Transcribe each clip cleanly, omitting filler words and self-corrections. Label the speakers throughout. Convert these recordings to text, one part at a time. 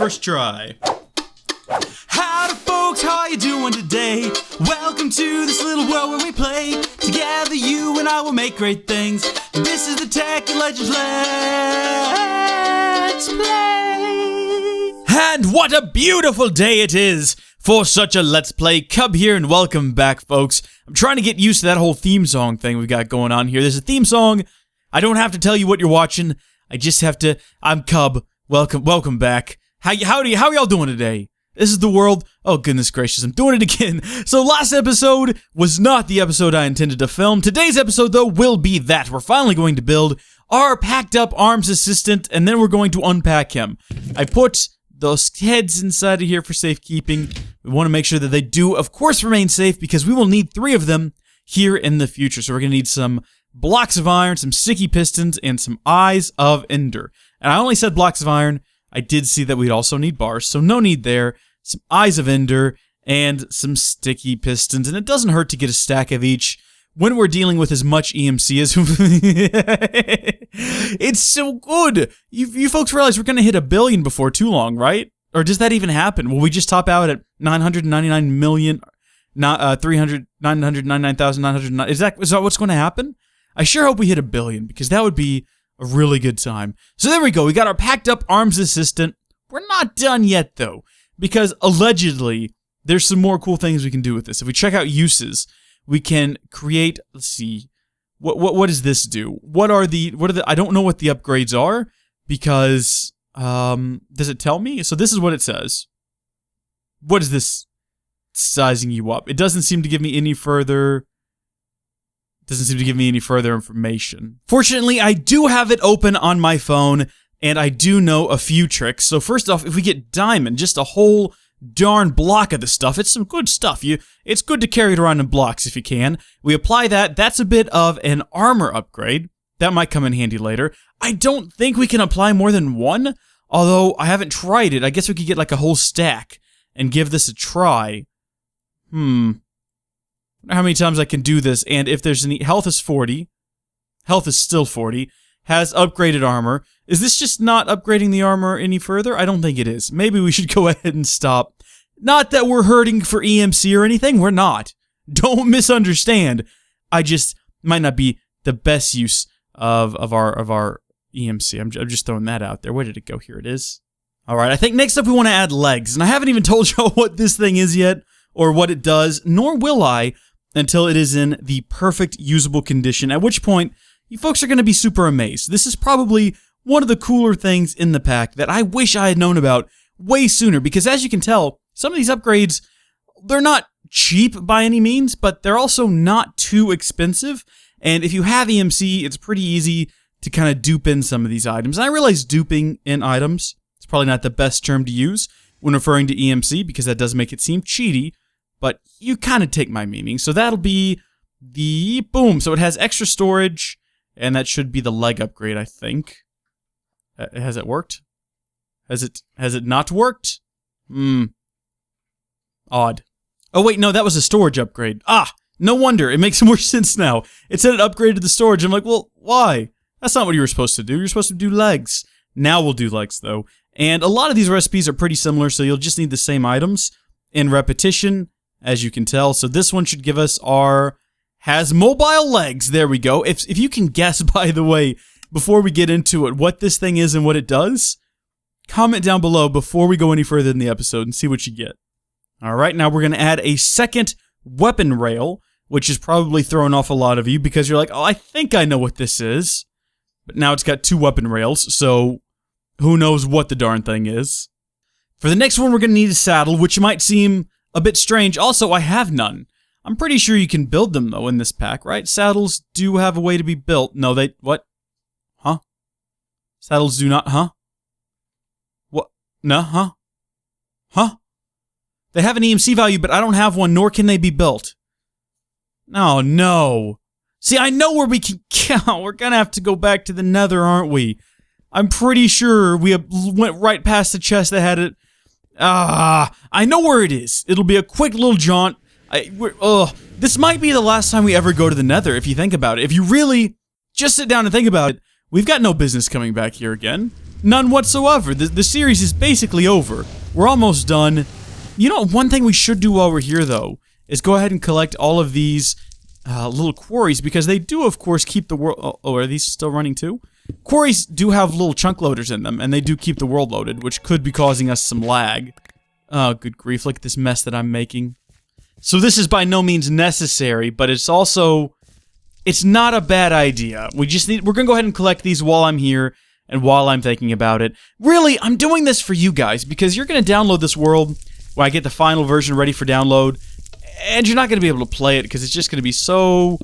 Speaker 1: First try. Howdy folks, how you doing today? Welcome to this little world where we play. Together you and I will make great things. This is the Tekkit Legends Let's Play. And what a beautiful day it is for such a Let's Play. Cub here and welcome back, folks. I'm trying to get used to that whole theme song thing we've got going on here. There's a theme song. I don't have to tell you what you're watching. I just have to. I'm Cub. Welcome back. How are y'all doing today? This is the world. Oh, goodness gracious, I'm doing it again. So last episode was not the episode I intended to film. Today's episode, though, will be that. We're finally going to build our packed up arms assistant, and then we're going to unpack him. I put those heads inside of here for safekeeping. We want to make sure that they do, of course, remain safe, because we will need 3 of them here in the future. So we're going to need some blocks of iron, some sticky pistons, and some eyes of ender. And I only said blocks of iron. I did see that we'd also need bars, so no need there. Some eyes of ender, and some sticky pistons. And it doesn't hurt to get a stack of each when we're dealing with as much EMC as... It's so good! You folks realize we're going to hit 1 billion before too long, right? Or does that even happen? Will we just top out at 999 million... 999,909... Is that what's going to happen? I sure hope we hit 1 billion, because that would be a really good time. So there we go, we got our packed up arms assistant. We're not done yet, though, because allegedly, there's some more cool things we can do with this. If we check out uses, we can create, let's see, what does this do? What are the, I don't know what the upgrades are, because, does it tell me? So this is what it says. What is this sizing you up? It doesn't seem to give me any further... information. Fortunately, I do have it open on my phone, and I do know a few tricks. So first off, if we get diamond, just a whole darn block of the stuff, it's some good stuff. It's good to carry it around in blocks if you can. We apply that. That's a bit of an armor upgrade. That might come in handy later. I don't think we can apply more than 1, although I haven't tried it. I guess we could get like a whole stack and give this a try. How many times I can do this, and if there's any... Health is 40. Health is still 40. Has upgraded armor. Is this just not upgrading the armor any further? I don't think it is. Maybe we should go ahead and stop. Not that we're hurting for EMC or anything. We're not. Don't misunderstand. I just might not be the best use of our EMC. I'm just throwing that out there. Where did it go? Here it is. Alright, I think next up we want to add legs. And I haven't even told y'all what this thing is yet, or what it does, nor will I, until it is in the perfect usable condition, at which point you folks are going to be super amazed. This is probably one of the cooler things in the pack that I wish I had known about way sooner, because as you can tell, some of these upgrades, they're not cheap by any means, but they're also not too expensive, and if you have EMC, it's pretty easy to kind of dupe in some of these items. And I realize duping in items is probably not the best term to use when referring to EMC, because that does make it seem cheaty, but you kind of take my meaning. So that'll be the... boom. So it has extra storage, and that should be the leg upgrade, I think. Has it worked? Has it not worked? Odd. Oh, wait, no, that was a storage upgrade. Ah, no wonder. It makes more sense now. It said it upgraded the storage. I'm like, well, why? That's not what you were supposed to do. You're supposed to do legs. Now we'll do legs, though. And a lot of these recipes are pretty similar, so you'll just need the same items in repetition, as you can tell. So this one should give us our... has mobile legs. There we go. If you can guess, by the way, before we get into it, what this thing is and what it does, comment down below before we go any further in the episode and see what you get. Alright, now we're going to add a second weapon rail, which is probably throwing off a lot of you because you're like, oh, I think I know what this is. But now it's got 2 weapon rails, so who knows what the darn thing is. For the next one, we're going to need a saddle, which might seem a bit strange. Also, I have none. I'm pretty sure you can build them, though, in this pack, right? Saddles do have a way to be built. No, they... what? Huh? Saddles do not... huh? What? No, huh? Huh? They have an EMC value, but I don't have one, nor can they be built. Oh, no. See, I know where we can count. We're gonna have to go back to the nether, aren't we? I'm pretty sure we went right past the chest that had it... I know where it is. It'll be a quick little jaunt. This might be the last time we ever go to the nether, if you think about it. If you really just sit down and think about it, we've got no business coming back here again. None whatsoever. The series is basically over. We're almost done. You know, one thing we should do while we're here, though, is go ahead and collect all of these little quarries, because they do, of course, keep the world... Oh, are these still running, too? Quarries do have little chunk loaders in them, and they do keep the world loaded, which could be causing us some lag. Oh, good grief, look at this mess that I'm making. So this is by no means necessary, but it's also... It's not a bad idea. We're gonna go ahead and collect these while I'm here, and while I'm thinking about it. Really, I'm doing this for you guys, because you're gonna download this world when I get the final version ready for download, and you're not gonna be able to play it, because it's just gonna be so...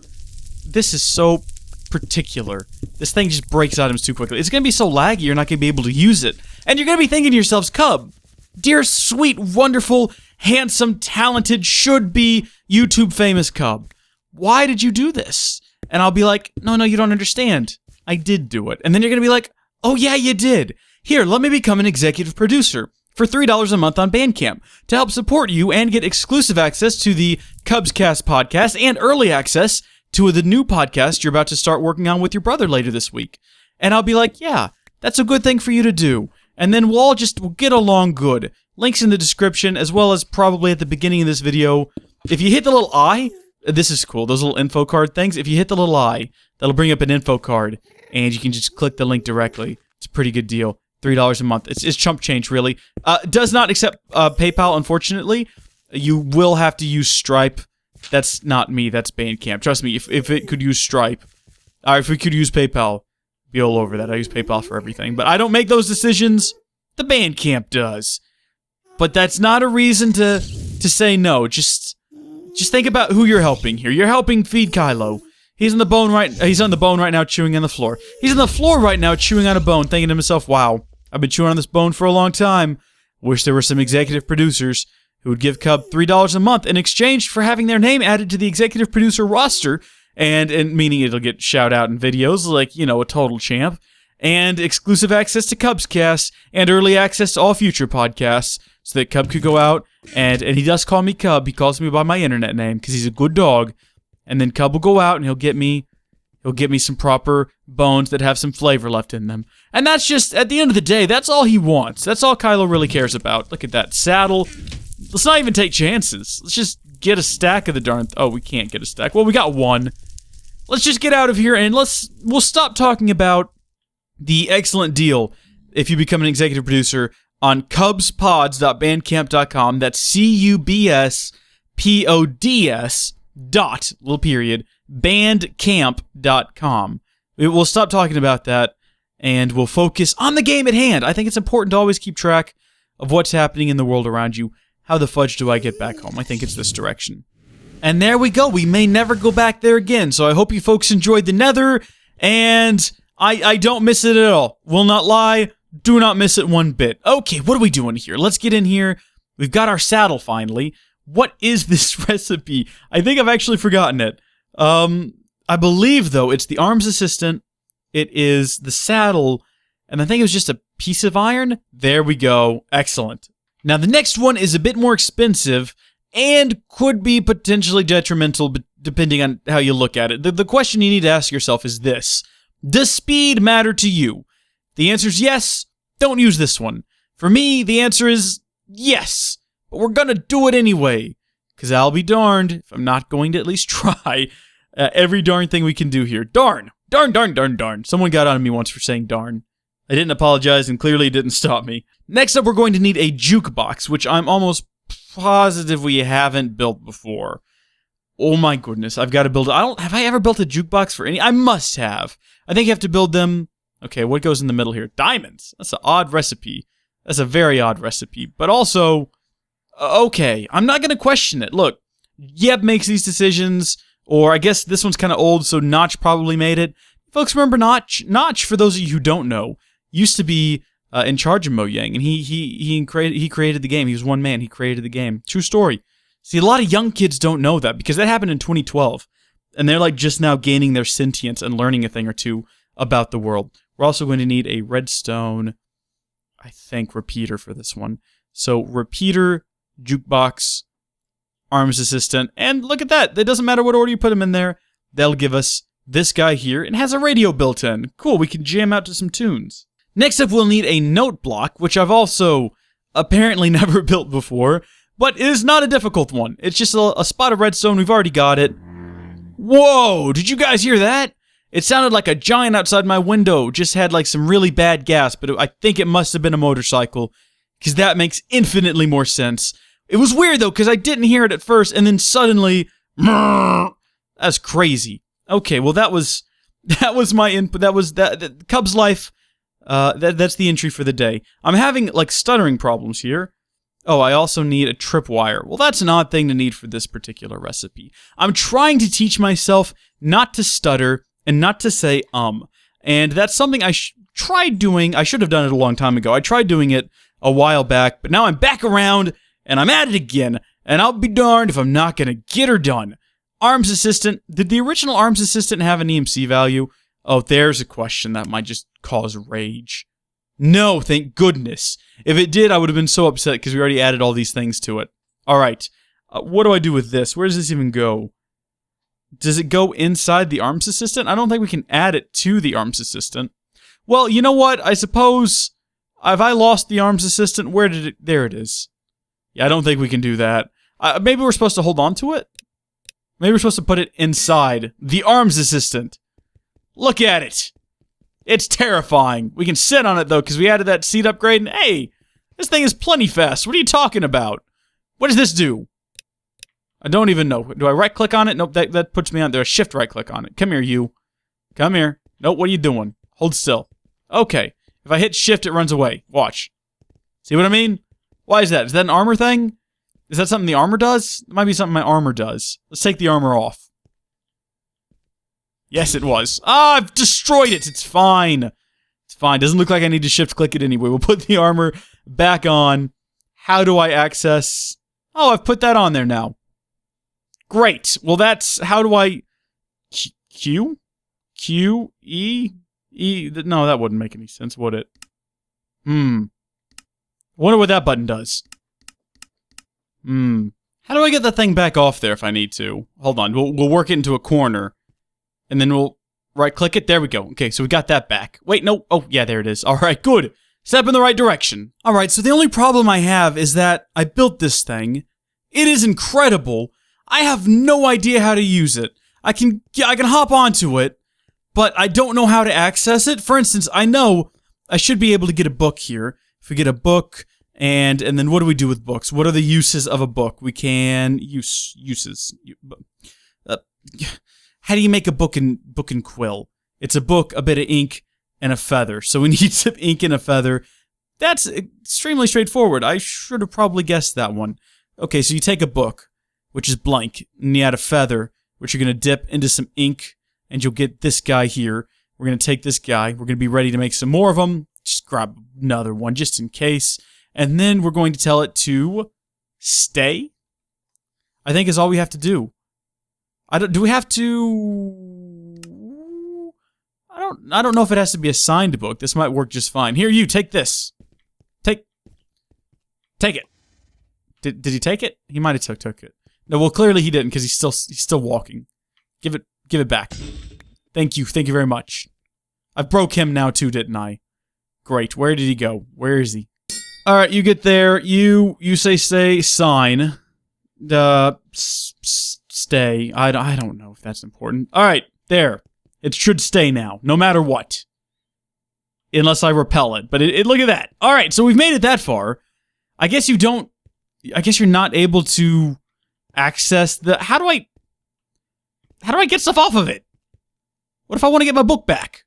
Speaker 1: This is so particular. This thing just breaks items too quickly. It's gonna be so laggy, you're not gonna be able to use it. And you're gonna be thinking to yourselves, Cub, dear, sweet, wonderful, handsome, talented, should-be YouTube famous Cub, why did you do this? And I'll be like, no, you don't understand. I did do it. And then you're gonna be like, oh yeah, you did. Here, let me become an executive producer for $3 a month on Bandcamp to help support you and get exclusive access to the Cubscast podcast and early access to the new podcast you're about to start working on with your brother later this week. And I'll be like, yeah, that's a good thing for you to do. And then we'll get along good. Links in the description, as well as probably at the beginning of this video. If you hit the little eye, this is cool, those little info card things. If you hit the little eye, that'll bring up an info card, and you can just click the link directly. It's a pretty good deal. $3 a month. It's chump change, really. Does not accept PayPal, unfortunately. You will have to use Stripe. That's not me, that's Bandcamp. Trust me, if it could use Stripe, or if we could use PayPal, be all over that. I use PayPal for everything. But I don't make those decisions. The Bandcamp does. But that's not a reason to say no. Just think about who you're helping here. You're helping feed Kylo. He's on the bone right now, chewing on the floor. He's on the floor right now, chewing on a bone, thinking to himself, wow, I've been chewing on this bone for a long time. Wish there were some executive producers who would give Cub $3 a month in exchange for having their name added to the executive producer roster, and meaning it'll get shout out in videos like, you know, a total champ, and exclusive access to Cubscast, and early access to all future podcasts, so that Cub could go out, and he does call me Cub. He calls me by my internet name, because he's a good dog. And then Cub will go out and he'll get me some proper bones that have some flavor left in them. And that's just, at the end of the day, that's all he wants. That's all Kylo really cares about. Look at that saddle. Let's not even take chances. Let's just get a stack of the darn... Oh, we can't get a stack. Well, we got one. Let's just get out of here and we'll stop talking about the excellent deal if you become an executive producer on cubspods.bandcamp.com. That's CUBSPODS bandcamp.com. We'll stop talking about that, and we'll focus on the game at hand. I think it's important to always keep track of what's happening in the world around you. How the fudge do I get back home? I think it's this direction. And there we go. We may never go back there again, so I hope you folks enjoyed the Nether, and I don't miss it at all. Will not lie. Do not miss it one bit. Okay, what are we doing here? Let's get in here. We've got our saddle finally. What is this recipe? I think I've actually forgotten it. I believe, though, it's the arms assistant, it is the saddle, and I think it was just a piece of iron. There we go. Excellent. Now, the next one is a bit more expensive and could be potentially detrimental depending on how you look at it. The question you need to ask yourself is this. Does speed matter to you? The answer is yes. Don't use this one. For me, the answer is yes. But we're gonna do it anyway, because I'll be darned if I'm not going to at least try every darn thing we can do here. Darn. Darn, darn, darn, darn. Someone got on me once for saying darn. I didn't apologize, and clearly it didn't stop me. Next up, we're going to need a jukebox, which I'm almost positive we haven't built before. Oh my goodness, I've got to build it. Have I ever built a jukebox for any? I must have. I think you have to build them. Okay, what goes in the middle here? Diamonds. That's an odd recipe. That's a very odd recipe. But also... okay, I'm not going to question it. Look, Yeb makes these decisions, or I guess this one's kind of old, so Notch probably made it. Folks, remember Notch? Notch, for those of you who don't know, used to be in charge of Mojang, and he created the game. He was one man. He created the game. True story. See, a lot of young kids don't know that, because that happened in 2012, and they're like just now gaining their sentience and learning a thing or two about the world. We're also going to need a redstone, I think, repeater for this one. So, repeater... jukebox, arms assistant, and look at that. It doesn't matter what order you put them in there. They'll give us this guy here, and has a radio built in. Cool, we can jam out to some tunes. Next up, we'll need a note block, which I've also apparently never built before, but it is not a difficult one. It's just a spot of redstone. We've already got it. Whoa, did you guys hear that? It sounded like a giant outside my window just had like some really bad gas, but I think it must have been a motorcycle, because that makes infinitely more sense. It was weird though, because I didn't hear it at first, and then suddenly, that's crazy. Okay, well that was my input. That was that Cub's life. That's the entry for the day. I'm having like stuttering problems here. Oh, I also need a tripwire. Well, that's an odd thing to need for this particular recipe. I'm trying to teach myself not to stutter and not to say and that's something I tried doing. I should have done it a long time ago. I tried doing it a while back, but now I'm back around and I'm at it again, and I'll be darned if I'm not gonna get her done. Arms Assistant. Did the original Arms Assistant have an EMC value? Oh, there's a question that might just cause rage. No, thank goodness. If it did, I would have been so upset because we already added all these things to it. Alright, what do I do with this? Where does this even go? Does it go inside the Arms Assistant? I don't think we can add it to the Arms Assistant. Well, you know what? I suppose, have I lost the Arms Assistant? Where did it... There it is. Yeah, I don't think we can do that. Maybe we're supposed to hold on to it? Maybe we're supposed to put it inside the Arms Assistant. Look at it. It's terrifying. We can sit on it, though, because we added that seat upgrade, and hey, this thing is plenty fast. What are you talking about? What does this do? I don't even know. Do I right-click on it? Nope, that puts me on there. Shift right-click on it. Come here, you. Come here. Nope, what are you doing? Hold still. Okay. If I hit shift, it runs away. Watch. See what I mean? Why is that? Is that an armor thing? Is that something the armor does? It might be something my armor does. Let's take the armor off. Yes, it was. Ah, I've destroyed it. It's fine. It's fine. Doesn't look like I need to shift-click it anyway. We'll put the armor back on. How do I access... Oh, I've put that on there now. Great. Well, that's... How do I... Q? Q? E? E? No, that wouldn't make any sense, would it? Wonder what that button does. How do I get the thing back off there if I need to? Hold on. We'll work it into a corner. And then we'll right-click it. There we go. Okay, so we got that back. Wait, no. Oh, yeah, there it is. All right, good. Step in the right direction. All right, so the only problem I have is that I built this thing. It is incredible. I have no idea how to use it. I can hop onto it, but I don't know how to access it. For instance, I know I should be able to get a book here. If we get a book, and then what do we do with books? What are the uses of a book? We can uses. How do you make a book and quill? It's a book, a bit of ink, and a feather. So we need some ink and a feather. That's extremely straightforward. I should have probably guessed that one. Okay, so you take a book, which is blank, and you add a feather, which you're going to dip into some ink, and you'll get this guy here. We're going to take this guy. We're going to be ready to make some more of them. Just grab another one, just in case. And then we're going to tell it to stay, I think is all we have to do. Do we have to... I don't know if it has to be a signed book. This might work just fine. Here, you, take this. Take it. Did he take it? He might have took it. No, well, clearly he didn't, because he's still walking. Give it back. Thank you very much. I broke him now too, didn't I? Great. Where did he go? Where is he? Alright, you get there. You say sign. Stay. I don't know if that's important. Alright, there. It should stay now, no matter what. Unless I repel it. But look at that. Alright, so we've made it that far. I guess you're not able to access the... How do I get stuff off of it? What if I want to get my book back?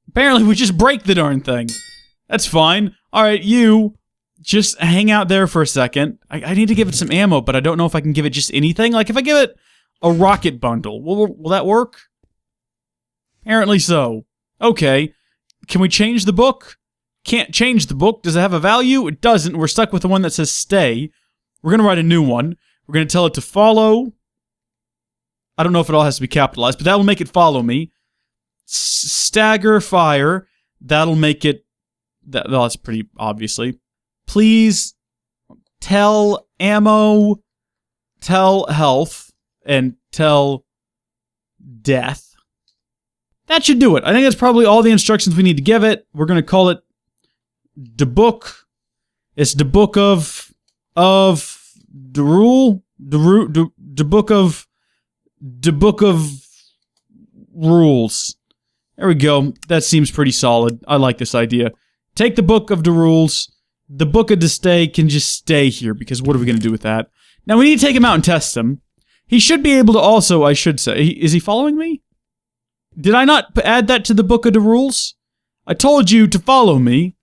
Speaker 1: Apparently we just break the darn thing. That's fine. Alright, you... Just hang out there for a second. I need to give it some ammo, but I don't know if I can give it just anything. Like, if I give it a rocket bundle, will that work? Apparently so. Okay. Can we change the book? Can't change the book. Does it have a value? It doesn't. We're stuck with the one that says stay. We're going to write a new one. We're going to tell it to follow. I don't know if it all has to be capitalized, but that will make it follow me. Stagger fire. That'll make it... That's pretty obviously. Please tell ammo, tell health, and tell death. That should do it. I think that's probably all the instructions we need to give it. We're going to call it the book. It's the book of the rule, the book of rules. There we go. That seems pretty solid. I like this idea. Take the book of the rules. The book of the stay can just stay here, because what are we going to do with that? Now, we need to take him out and test him. He should be able to also, I should say... Is he following me? Did I not add that to the book of the rules? I told you to follow me.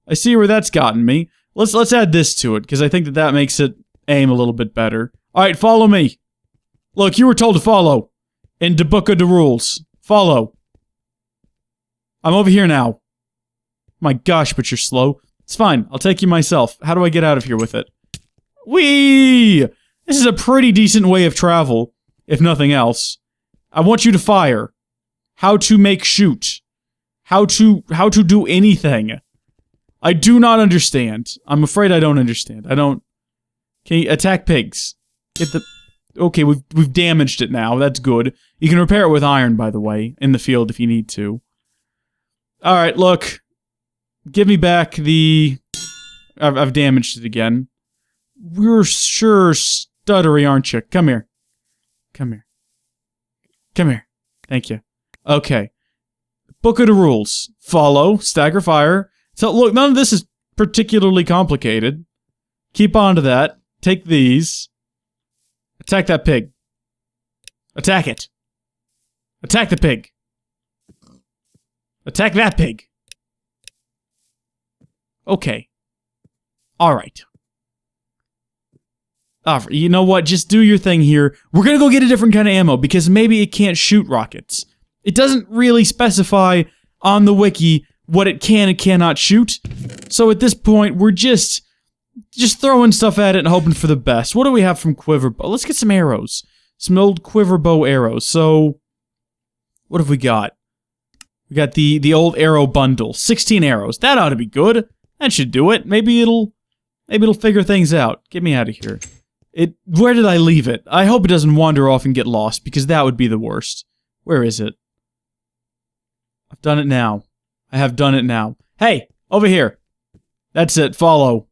Speaker 1: I see where that's gotten me. Let's add this to it, because I think that makes it aim a little bit better. Alright, follow me. Look, you were told to follow. In the book of the rules. Follow. I'm over here now. My gosh, but you're slow. It's fine. I'll take you myself. How do I get out of here with it? Whee! This is a pretty decent way of travel, if nothing else. I want you to fire. How to make shoot. How to do anything. I do not understand. I'm afraid I don't understand. I don't... Can you attack pigs? Get the... Okay, we've damaged it now. That's good. You can repair it with iron, by the way, in the field if you need to. Alright, look. Give me back the... I've damaged it again. You're sure stuttery, aren't you? Come here. Come here. Come here. Thank you. Okay. Book of the rules. Follow. Stagger fire. So, look, none of this is particularly complicated. Keep on to that. Take these. Attack that pig. Attack it. Attack the pig. Attack that pig. Okay. Alright. You know what? Just do your thing here. We're gonna go get a different kind of ammo, because maybe it can't shoot rockets. It doesn't really specify on the wiki what it can and cannot shoot. So at this point, we're just throwing stuff at it and hoping for the best. What do we have from quiver bow? Let's get some arrows. Some old quiver bow arrows. So, what have we got? We got the old arrow bundle. 16 arrows. That ought to be good. That should do it. Maybe it'll figure things out. Get me out of here. Where did I leave it? I hope it doesn't wander off and get lost, because that would be the worst. Where is it? I've done it now. I have done it now. Hey! Over here! That's it. Follow.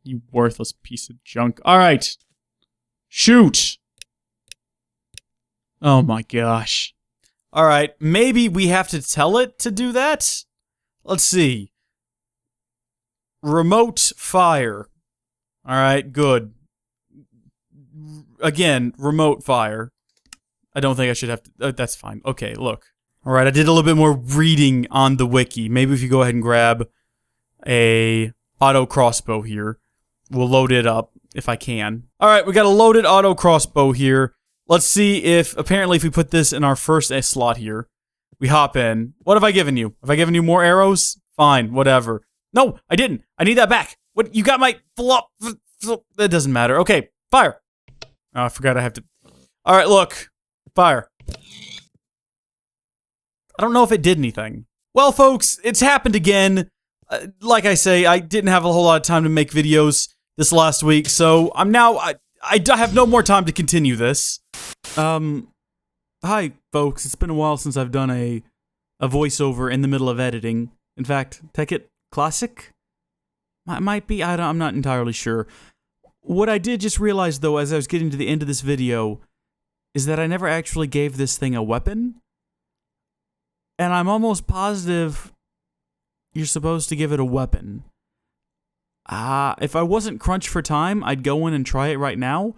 Speaker 1: You worthless piece of junk. Alright. Shoot! Oh my gosh. Alright, maybe we have to tell it to do that? Let's see. Remote fire. Alright, good. Again, remote fire. I don't think I should have to... that's fine. Okay, look. Alright, I did a little bit more reading on the wiki. Maybe if you go ahead and grab a auto crossbow here. We'll load it up, if I can. Alright, we got a loaded auto crossbow here. Let's see if... Apparently, if we put this in our first slot here, we hop in. What have I given you? Have I given you more arrows? Fine, whatever. No, I didn't. I need that back. What? You got my... That doesn't matter. Okay, fire. Oh, I forgot I have to... Alright, look. Fire. I don't know if it did anything. Well, folks, it's happened again. Like I say, I didn't have a whole lot of time to make videos this last week, so I'm now... I have no more time to continue this. Hi, folks. It's been a while since I've done a voiceover in the middle of editing. In fact, Tekkit Classic? Might be, I'm not entirely sure. What I did just realize, though, as I was getting to the end of this video, is that I never actually gave this thing a weapon. And I'm almost positive you're supposed to give it a weapon. If I wasn't crunched for time, I'd go in and try it right now.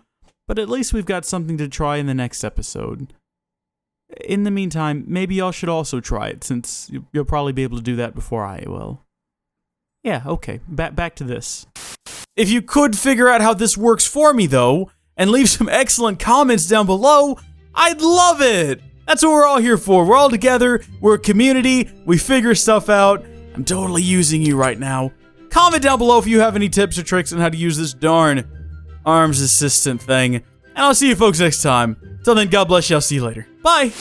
Speaker 1: But at least we've got something to try in the next episode. In the meantime, maybe y'all should also try it, since you'll probably be able to do that before I will. Yeah, okay. Back to this. If you could figure out how this works for me, though, and leave some excellent comments down below, I'd love it! That's what we're all here for. We're all together, we're a community, we figure stuff out. I'm totally using you right now. Comment down below if you have any tips or tricks on how to use this darn arms assistant thing. And I'll see you folks next time. Till then, God bless you, I'll see you later. Bye!